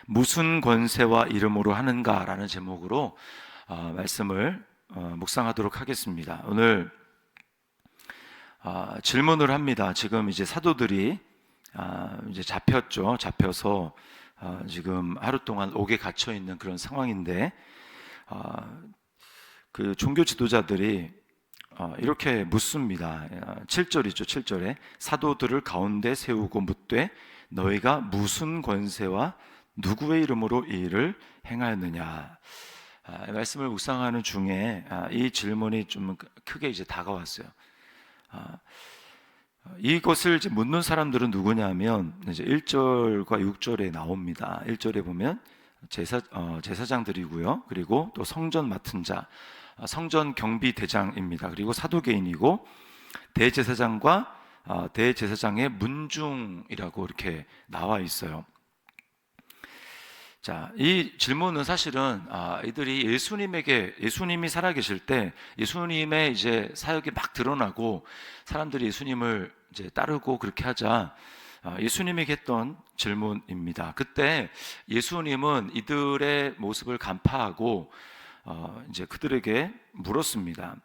무슨 권세와 이름으로 하는가라는 제목으로 말씀을 묵상하도록 하겠습니다. 오늘 질문을 합니다. 지금 이제 사도들이 이제 잡혔죠. 잡혀서 지금 하루 동안 옥에 갇혀 있는 그런 상황인데 그 종교 지도자들이 이렇게 묻습니다. 7절이죠. 7절에 사도들을 가운데 세우고 묻되 너희가 무슨 권세와 누구의 이름으로 이 일을 행하였느냐. 말씀을 묵상하는 중에 이 질문이 좀 크게 이제 다가왔어요. 이것을 이제 묻는 사람들은 누구냐면 이제 1절과 6절에 나옵니다. 1절에 보면 제사장들이고요. 그리고 또 성전 맡은 자, 성전 경비대장입니다. 그리고 사도계인이고 대제사장과 대제사장의 문중이라고 이렇게 나와 있어요. 자, 이 질문은 사실은 이들이 예수님이 살아계실 때 예수님의 이제 사역이 막 드러나고 사람들이 예수님을 이제 따르고 그렇게 하자 예수님에게 했던 질문입니다. 그때 예수님은 이들의 모습을 간파하고 이제 그들에게 물었습니다.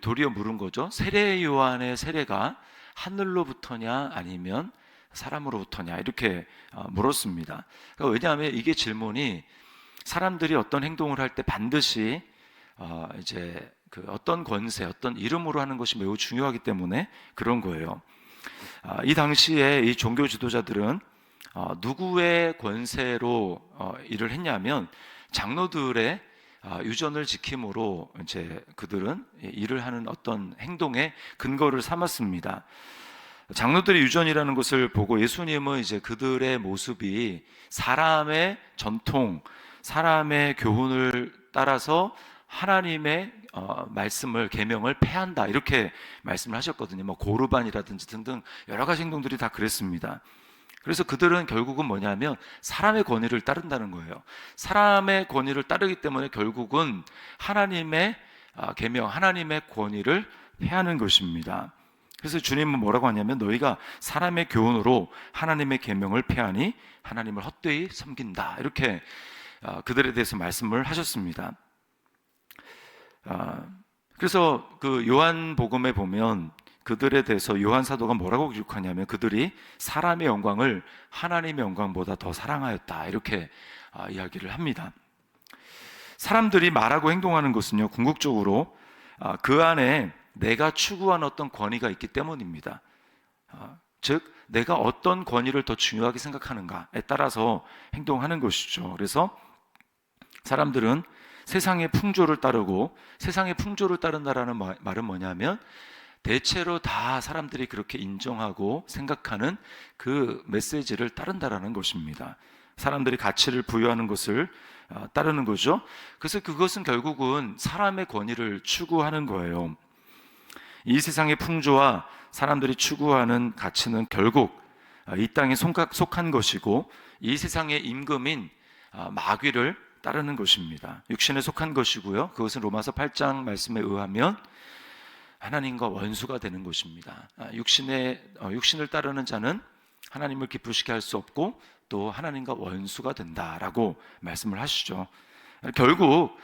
도리어 물은 거죠. 세례 요한의 세례가 하늘로부터냐 아니면 사람으로부터냐 이렇게 물었습니다. 그러니까 왜냐하면 이게 질문이 사람들이 어떤 행동을 할 때 반드시 이제 그 어떤 권세, 어떤 이름으로 하는 것이 매우 중요하기 때문에 그런 거예요. 이 당시에 이 종교 지도자들은 누구의 권세로 일을 했냐면 장로들의 유전을 지킴으로 이제 그들은 일을 하는 어떤 행동의 근거를 삼았습니다. 장로들의 유전이라는 것을 보고 예수님은 이제 그들의 모습이 사람의 전통, 사람의 교훈을 따라서 하나님의 말씀을, 계명을 폐한다 이렇게 말씀을 하셨거든요. 뭐 고르반이라든지 등등 여러 가지 행동들이 다 그랬습니다. 그래서 그들은 결국은 뭐냐면 사람의 권위를 따른다는 거예요. 사람의 권위를 따르기 때문에 결국은 하나님의 계명, 하나님의 권위를 폐하는 것입니다. 그래서 주님은 뭐라고 하냐면 너희가 사람의 교훈으로 하나님의 계명을 폐하니 하나님을 헛되이 섬긴다 이렇게 그들에 대해서 말씀을 하셨습니다. 그래서 그 요한복음에 보면 그들에 대해서 요한 사도가 뭐라고 기록하냐면 그들이 사람의 영광을 하나님의 영광보다 더 사랑하였다 이렇게 이야기를 합니다. 사람들이 말하고 행동하는 것은요 궁극적으로 그 안에 내가 추구한 어떤 권위가 있기 때문입니다. 즉 내가 어떤 권위를 더 중요하게 생각하는가에 따라서 행동하는 것이죠. 그래서 사람들은 세상의 풍조를 따르고 세상의 풍조를 따른다라는 말은 뭐냐면 대체로 다 사람들이 그렇게 인정하고 생각하는 그 메시지를 따른다라는 것입니다. 사람들이 가치를 부여하는 것을 따르는 거죠. 그래서 그것은 결국은 사람의 권위를 추구하는 거예요. 이 세상의 풍조와 사람들이 추구하는 가치는 결국 이 땅에 속한 것이고 이 세상의 임금인 마귀를 따르는 것입니다. 육신에 속한 것이고요. 그것은 로마서 8장 말씀에 의하면 하나님과 원수가 되는 것입니다. 육신을 따르는 자는 하나님을 기쁘시게 할 수 없고 또 하나님과 원수가 된다라고 말씀을 하시죠. 결국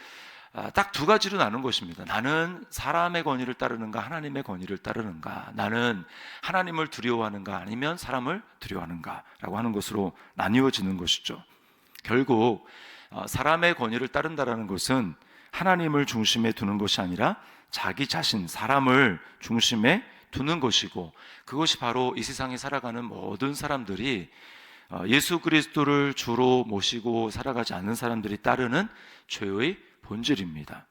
딱 두 가지로 나눈 것입니다. 나는 사람의 권위를 따르는가 하나님의 권위를 따르는가, 나는 하나님을 두려워하는가 아니면 사람을 두려워하는가 라고 하는 것으로 나뉘어지는 것이죠. 결국 사람의 권위를 따른다라는 것은 하나님을 중심에 두는 것이 아니라 자기 자신, 사람을 중심에 두는 것이고 그것이 바로 이 세상에 살아가는 모든 사람들이 예수 그리스도를 주로 모시고 살아가지 않는 사람들이 따르는 죄의 본질입니다.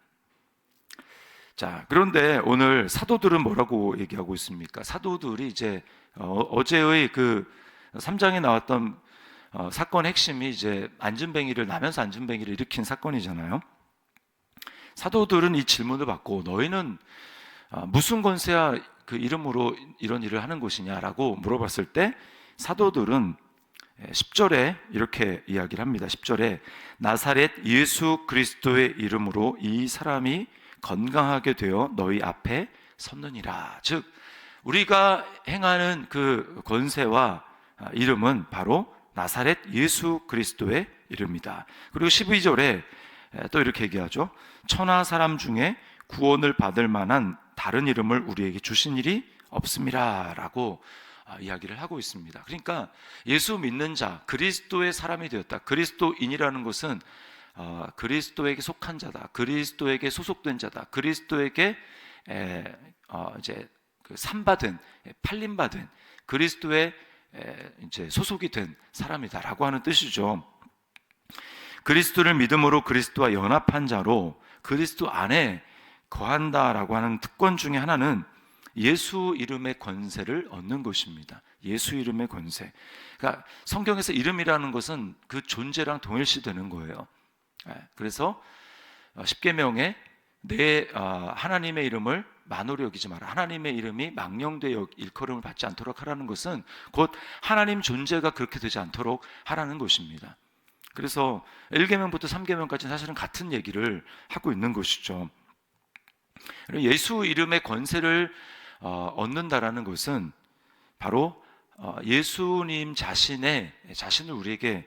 자, 그런데 오늘 사도들은 뭐라고 얘기하고 있습니까? 사도들이 이제 어제의 그 3장에 나왔던 사건 핵심이 이제 나면서 안진뱅이를 일으킨 사건이잖아요. 사도들은 이 질문을 받고 너희는 무슨 권세야 그 이름으로 이런 일을 하는 것이냐라고 물어봤을 때 사도들은 10절에 이렇게 이야기를 합니다. 10절에 나사렛 예수 그리스도의 이름으로 이 사람이 건강하게 되어 너희 앞에 섰느니라. 즉 우리가 행하는 그 권세와 이름은 바로 나사렛 예수 그리스도의 이름이다. 그리고 12절에 또 이렇게 얘기하죠. 천하 사람 중에 구원을 받을 만한 다른 이름을 우리에게 주신 일이 없음이라 라고 이야기를 하고 있습니다. 그러니까 예수 믿는 자, 그리스도의 사람이 되었다. 그리스도인이라는 것은 그리스도에게 속한 자다, 그리스도에게 소속된 자다, 그리스도에게 이제 그 산받은, 팔림받은, 그리스도의 이제 소속이 된 사람이다라고 하는 뜻이죠. 그리스도를 믿음으로 그리스도와 연합한 자로 그리스도 안에 거한다라고 하는 특권 중에 하나는 예수 이름의 권세를 얻는 것입니다. 예수 이름의 권세. 그러니까 성경에서 이름이라는 것은 그 존재랑 동일시되는 거예요. 그래서 십계명에 내 하나님의 이름을 만으로 여기지 마라. 하나님의 이름이 망령되어 일컬음을 받지 않도록 하라는 것은 곧 하나님 존재가 그렇게 되지 않도록 하라는 것입니다. 그래서 1계명부터 3계명까지는 사실은 같은 얘기를 하고 있는 것이죠. 예수 이름의 권세를 얻는다라는 것은 바로 예수님 자신을 우리에게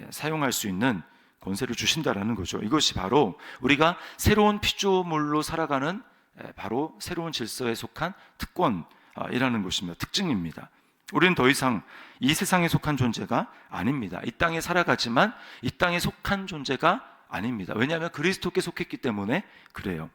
사용할 수 있는 권세를 주신다라는 거죠. 이것이 바로 우리가 새로운 피조물로 살아가는 바로 새로운 질서에 속한 특권이라는 것입니다. 특징입니다. 우리는 더 이상 이 세상에 속한 존재가 아닙니다. 이 땅에 살아가지만 이 땅에 속한 존재가 아닙니다. 왜냐하면 그리스도께 속했기 때문에 그래요.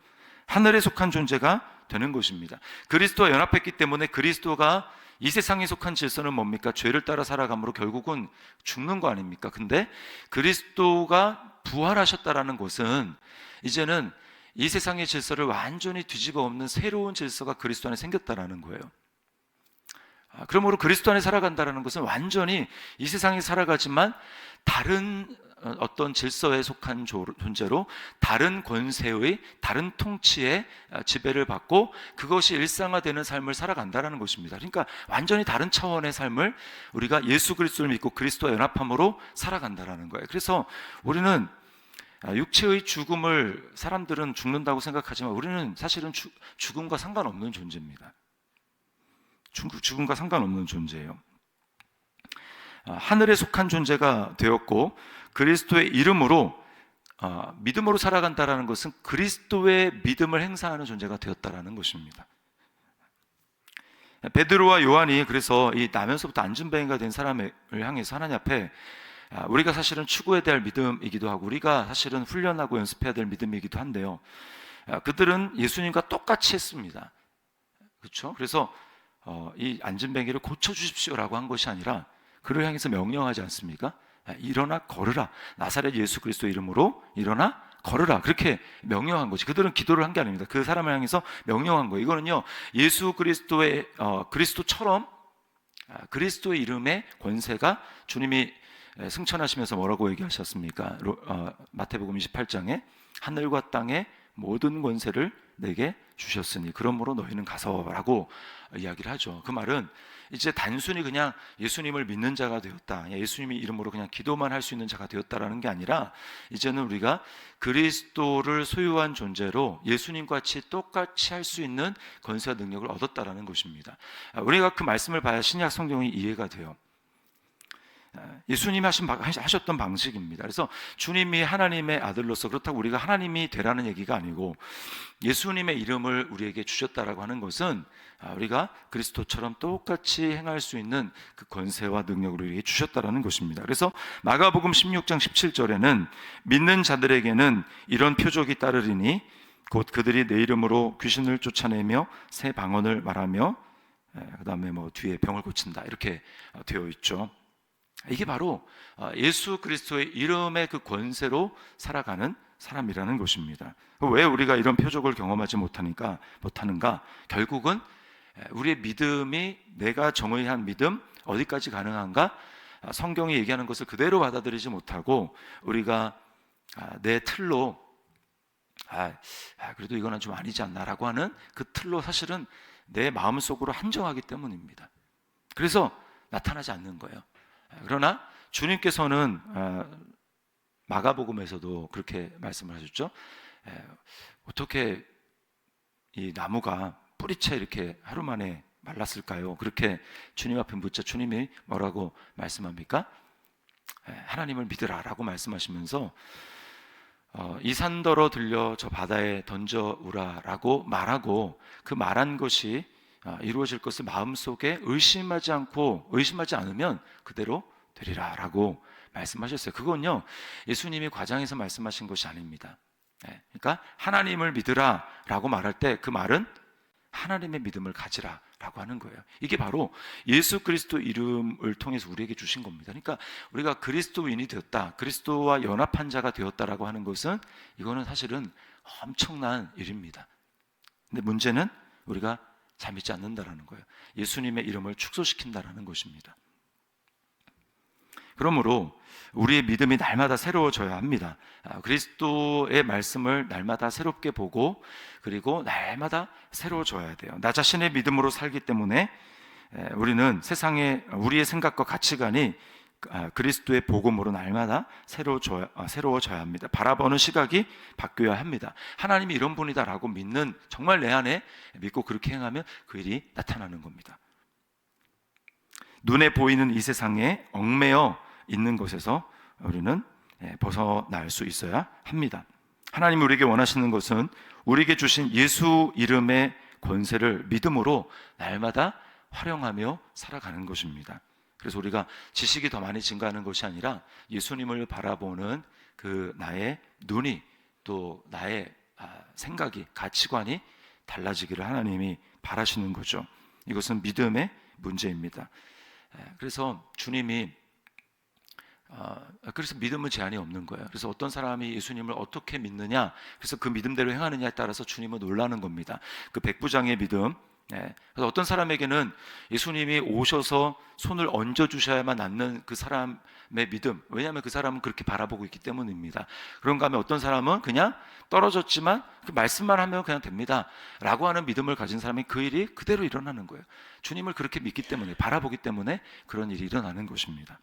하늘에 속한 존재가 되는 것입니다. 그리스도와 연합했기 때문에 그리스도가 이 세상에 속한 질서는 뭡니까? 죄를 따라 살아감으로 결국은 죽는 거 아닙니까? 근데 그리스도가 부활하셨다라는 것은 이제는 이 세상의 질서를 완전히 뒤집어 엎는 새로운 질서가 그리스도 안에 생겼다라는 거예요. 그러므로 그리스도 안에 살아간다는 것은 완전히 이 세상에 살아가지만 다른 어떤 질서에 속한 존재로 다른 권세의 다른 통치의 지배를 받고 그것이 일상화되는 삶을 살아간다는 것입니다. 그러니까 완전히 다른 차원의 삶을 우리가 예수 그리스도를 믿고 그리스도와 연합함으로 살아간다는 거예요. 그래서 우리는 육체의 죽음을 사람들은 죽는다고 생각하지만 우리는 사실은 죽음과 상관없는 존재입니다. 죽음과 상관없는 존재예요. 하늘에 속한 존재가 되었고 그리스도의 이름으로 믿음으로 살아간다는 것은 그리스도의 믿음을 행사하는 존재가 되었다는 것입니다. 베드로와 요한이 그래서 이 나면서부터 안진뱅이가 된 사람을 향해서 하나님 앞에 우리가 사실은 추구해야 될 믿음이기도 하고 우리가 사실은 훈련하고 연습해야 될 믿음이기도 한데요. 그들은 예수님과 똑같이 했습니다. 그렇죠? 그래서 이 안진뱅이를 고쳐주십시오라고 한 것이 아니라 그를 향해서 명령하지 않습니까? 일어나 걸으라. 나사렛 예수 그리스도 이름으로 일어나 걸으라. 그렇게 명령한 거지. 그들은 기도를 한 게 아닙니다. 그 사람을 향해서 명령한 거예요. 이거는요, 예수 그리스도의 그리스도처럼 그리스도의 이름의 권세가 주님이 승천하시면서 뭐라고 얘기하셨습니까? 마태복음 28장에 하늘과 땅의 모든 권세를 내게 주셨으니 그러므로 너희는 가서라고 이야기를 하죠. 그 말은 이제 단순히 그냥 예수님을 믿는 자가 되었다, 예수님의 이름으로 그냥 기도만 할 수 있는 자가 되었다라는 게 아니라 이제는 우리가 그리스도를 소유한 존재로 예수님과 같이 똑같이 할 수 있는 권세와 능력을 얻었다라는 것입니다. 우리가 그 말씀을 봐야 신약 성경이 이해가 돼요. 예수님이 하셨던 방식입니다. 그래서 주님이 하나님의 아들로서 그렇다고 우리가 하나님이 되라는 얘기가 아니고 예수님의 이름을 우리에게 주셨다라고 하는 것은 우리가 그리스도처럼 똑같이 행할 수 있는 그 권세와 능력을 우리에게 주셨다라는 것입니다. 그래서 마가복음 16장 17절에는 믿는 자들에게는 이런 표적이 따르리니 곧 그들이 내 이름으로 귀신을 쫓아내며 새 방언을 말하며 그 다음에 뭐 뒤에 병을 고친다 이렇게 되어 있죠. 이게 바로 예수 그리스도의 이름의 그 권세로 살아가는 사람이라는 것입니다. 왜 우리가 이런 표적을 경험하지 못하는가? 결국은 우리의 믿음이 내가 정의한 믿음 어디까지 가능한가? 성경이 얘기하는 것을 그대로 받아들이지 못하고 우리가 내 틀로 그래도 이거는 좀 아니지 않나라고 하는 그 틀로 사실은 내 마음속으로 한정하기 때문입니다. 그래서 나타나지 않는 거예요. 그러나 주님께서는 마가복음에서도 그렇게 말씀을 하셨죠. 어떻게 이 나무가 뿌리채 이렇게 하루 만에 말랐을까요? 그렇게 주님 앞에 묻자 주님이 뭐라고 말씀합니까? 하나님을 믿으라라고 말씀하시면서 이 산더러 들려 저 바다에 던져우라라고 말하고 그 말한 것이 이루어질 것을 마음속에 의심하지 않으면 그대로 되리라라고 말씀하셨어요. 그건요, 예수님이 과장해서 말씀하신 것이 아닙니다. 그러니까 하나님을 믿으라라고 말할 때 그 말은 하나님의 믿음을 가지라라고 하는 거예요. 이게 바로 예수 그리스도 이름을 통해서 우리에게 주신 겁니다. 그러니까 우리가 그리스도인이 되었다, 그리스도와 연합한 자가 되었다라고 하는 것은 이거는 사실은 엄청난 일입니다. 근데 문제는 우리가 잘 믿지 않는다라는 거예요. 예수님의 이름을 축소시킨다라는 것입니다. 그러므로 우리의 믿음이 날마다 새로워져야 합니다. 그리스도의 말씀을 날마다 새롭게 보고 그리고 날마다 새로워져야 돼요. 나 자신의 믿음으로 살기 때문에 우리는 세상에 우리의 생각과 가치관이 그리스도의 복음으로 날마다 새로워져야 합니다. 바라보는 시각이 바뀌어야 합니다. 하나님이 이런 분이다라고 믿는, 정말 내 안에 믿고 그렇게 행하면 그 일이 나타나는 겁니다. 눈에 보이는 이 세상에 얽매여 있는 것에서 우리는 벗어날 수 있어야 합니다. 하나님이 우리에게 원하시는 것은 우리에게 주신 예수 이름의 권세를 믿음으로 날마다 활용하며 살아가는 것입니다. 그래서 우리가 지식이 더 많이 증가하는 것이 아니라 예수님을 바라보는 그 나의 눈이, 또 나의 생각이, 가치관이 달라지기를 하나님이 바라시는 거죠. 이것은 믿음의 문제입니다. 그래서 주님이 그래서 믿음은 제한이 없는 거예요. 그래서 어떤 사람이 예수님을 어떻게 믿느냐, 그래서 그 믿음대로 행하느냐에 따라서 주님은 놀라는 겁니다. 그 백부장의 믿음. 그래서 어떤 사람에게는 예수님이 오셔서 손을 얹어주셔야만 낫는 그 사람의 믿음, 왜냐하면 그 사람은 그렇게 바라보고 있기 때문입니다. 그런가 하면 어떤 사람은 그냥 떨어졌지만 그 말씀만 하면 그냥 됩니다 라고 하는 믿음을 가진 사람이 그 일이 그대로 일어나는 거예요. 주님을 그렇게 믿기 때문에, 바라보기 때문에 그런 일이 일어나는 것입니다.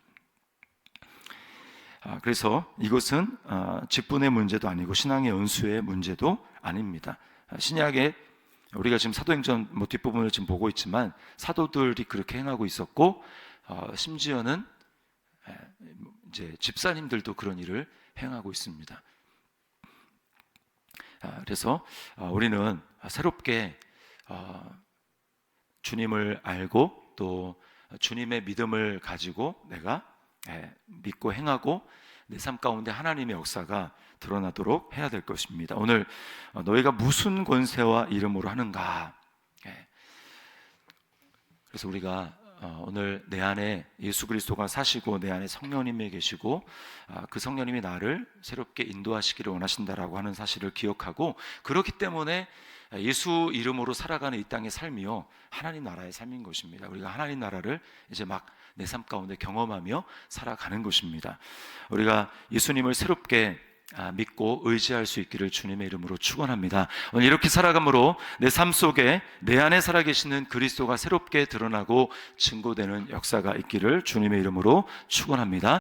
그래서 이것은 직분의 문제도 아니고 신앙의 연수의 문제도 아닙니다. 신약에 우리가 지금 사도행전 뒷부분을 지금 보고 있지만 사도들이 그렇게 행하고 있었고, 심지어는 이제 집사님들도 그런 일을 행하고 있습니다. 그래서 우리는 새롭게 주님을 알고 또 주님의 믿음을 가지고 내가 믿고 행하고 내 삶 가운데 하나님의 역사가 드러나도록 해야 될 것입니다. 오늘 너희가 무슨 권세와 이름으로 하는가? 그래서 우리가 오늘 내 안에 예수 그리스도가 사시고 내 안에 성령님이 계시고 그 성령님이 나를 새롭게 인도하시기를 원하신다라고 하는 사실을 기억하고, 그렇기 때문에 예수 이름으로 살아가는 이 땅의 삶이요, 하나님 나라의 삶인 것입니다. 우리가 하나님 나라를 이제 막 내 삶 가운데 경험하며 살아가는 것입니다. 우리가 예수님을 새롭게 믿고 의지할 수 있기를 주님의 이름으로 축원합니다. 오늘 이렇게 살아감으로 내 삶 속에 내 안에 살아계시는 그리스도가 새롭게 드러나고 증거되는 역사가 있기를 주님의 이름으로 축원합니다.